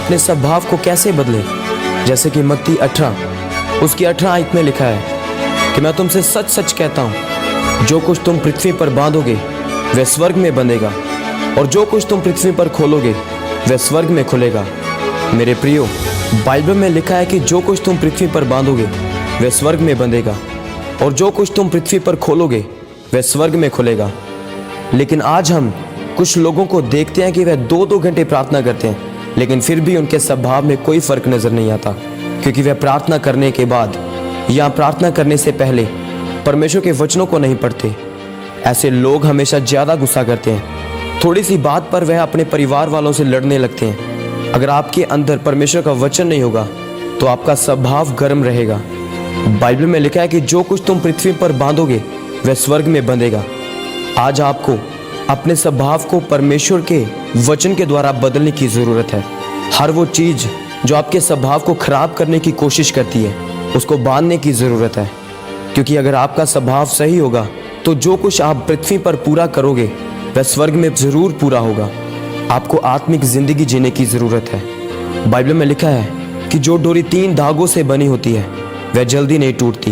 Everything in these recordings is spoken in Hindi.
अपने स्वभाव को कैसे बदले। जैसे कि मत्ती 18 उसकी 18 आयत में लिखा है कि मैं तुमसे सच सच कहता हूँ, जो कुछ तुम पृथ्वी पर बांधोगे वह स्वर्ग में बंधेगा, और जो कुछ तुम पृथ्वी पर खोलोगे वह स्वर्ग में खुलेगा। मेरे प्रियो, बाइबल में लिखा है कि जो कुछ तुम पृथ्वी पर बांधोगे वह स्वर्ग में बंधेगा, और जो कुछ तुम पृथ्वी पर खोलोगे वह स्वर्ग में खुलेगा। लेकिन आज हम कुछ लोगों को देखते हैं कि वह 2-2 घंटे प्रार्थना करते हैं, लेकिन फिर भी उनके स्वभाव में कोई फर्क नजर नहीं आता, क्योंकि वह प्रार्थना करने के बाद या प्रार्थना करने से पहले परमेश्वर के वचनों को नहीं पढ़ते। ऐसे लोग हमेशा ज़्यादा गुस्सा करते हैं, थोड़ी सी बात पर वह अपने परिवार वालों से लड़ने लगते हैं। अगर आपके अंदर परमेश्वर का वचन नहीं होगा तो आपका स्वभाव गर्म रहेगा। बाइबल में लिखा है कि जो कुछ तुम पृथ्वी पर बांधोगे वह स्वर्ग में बंधेगा। आज आपको अपने स्वभाव को परमेश्वर के वचन के द्वारा बदलने की ज़रूरत है। हर वो चीज़ जो आपके स्वभाव को खराब करने की कोशिश करती है उसको बांधने की ज़रूरत है, क्योंकि अगर आपका स्वभाव सही होगा तो जो कुछ आप पृथ्वी पर पूरा करोगे वह स्वर्ग में ज़रूर पूरा होगा। आपको आत्मिक ज़िंदगी जीने की ज़रूरत है। बाइबल में लिखा है कि जो डोरी 3 धागों से बनी होती है वह जल्दी नहीं टूटती।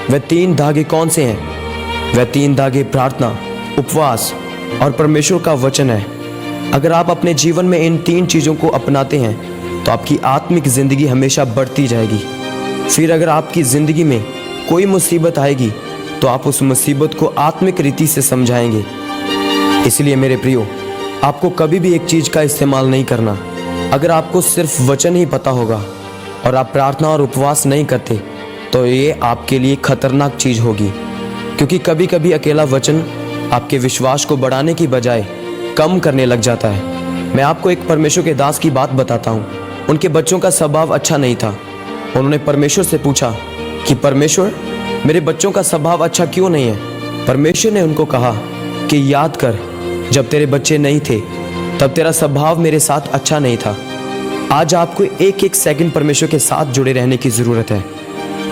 वह 3 धागे कौन से हैं? वह 3 धागे प्रार्थना, उपवास और परमेश्वर का वचन है। अगर आप अपने जीवन में इन 3 चीज़ों को अपनाते हैं तो आपकी आत्मिक ज़िंदगी हमेशा बढ़ती जाएगी। फिर अगर आपकी ज़िंदगी में कोई मुसीबत आएगी तो आप उस मुसीबत को आत्मिक रीति से समझाएंगे। इसलिए मेरे प्रियो, आपको कभी भी एक चीज़ का इस्तेमाल नहीं करना। अगर आपको सिर्फ वचन ही पता होगा और आप प्रार्थना और उपवास नहीं करते तो ये आपके लिए खतरनाक चीज़ होगी, क्योंकि कभी कभी अकेला वचन आपके विश्वास को बढ़ाने की बजाय कम करने लग जाता है। मैं आपको एक परमेश्वर के दास की बात बताता हूँ। उनके बच्चों का स्वभाव अच्छा नहीं था। उन्होंने परमेश्वर से पूछा कि परमेश्वर, मेरे बच्चों का स्वभाव अच्छा क्यों नहीं है? परमेश्वर ने उनको कहा कि याद कर, जब तेरे बच्चे नहीं थे तब तेरा स्वभाव मेरे साथ अच्छा नहीं था। आज आपको एक एक सेकंड परमेश्वर के साथ जुड़े रहने की ज़रूरत है।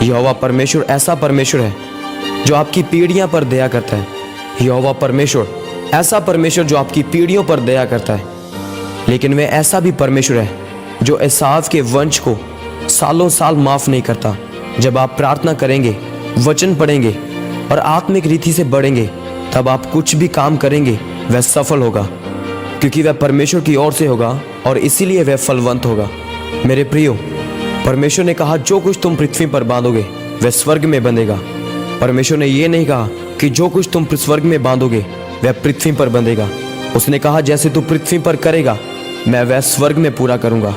यहोवा परमेश्वर ऐसा परमेश्वर है जो आपकी पीढ़ियां पर दया करता है। यहोवा परमेश्वर ऐसा परमेश्वर जो आपकी पीढ़ियों पर दया करता है। लेकिन वह ऐसा भी परमेश्वर है जो एसाव के वंश को सालों साल माफ़ नहीं करता। जब आप प्रार्थना करेंगे, वचन पढ़ेंगे और आत्मिक रीति से बढ़ेंगे, तब आप कुछ भी काम करेंगे वह सफल होगा, क्योंकि वह परमेश्वर की ओर से होगा और इसीलिए वह फलवंत होगा। मेरे प्रियो, परमेश्वर ने कहा जो कुछ तुम पृथ्वी पर बांधोगे वह स्वर्ग में बंधेगा। परमेश्वर ने यह नहीं कहा कि जो कुछ तुम स्वर्ग में बांधोगे वह पृथ्वी पर बंधेगा। उसने कहा जैसे तू पृथ्वी पर करेगा मैं वह स्वर्ग में पूरा करूंगा।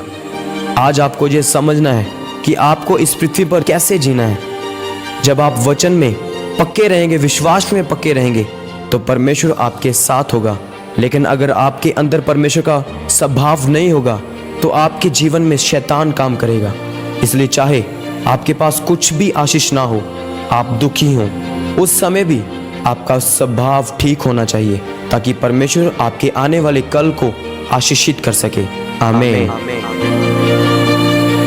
आज आपको ये समझना है कि आपको इस पृथ्वी पर कैसे जीना है। जब आप वचन में पक्के रहेंगे, विश्वास में पक्के रहेंगे, तो परमेश्वर आपके साथ होगा। लेकिन अगर आपके अंदर परमेश्वर का स्वभाव नहीं होगा तो आपके जीवन में शैतान काम करेगा। इसलिए चाहे आपके पास कुछ भी आशीष ना हो, आप दुखी हों, उस समय भी आपका स्वभाव ठीक होना चाहिए, ताकि परमेश्वर आपके आने वाले कल को आशीषित कर सके। आमीन।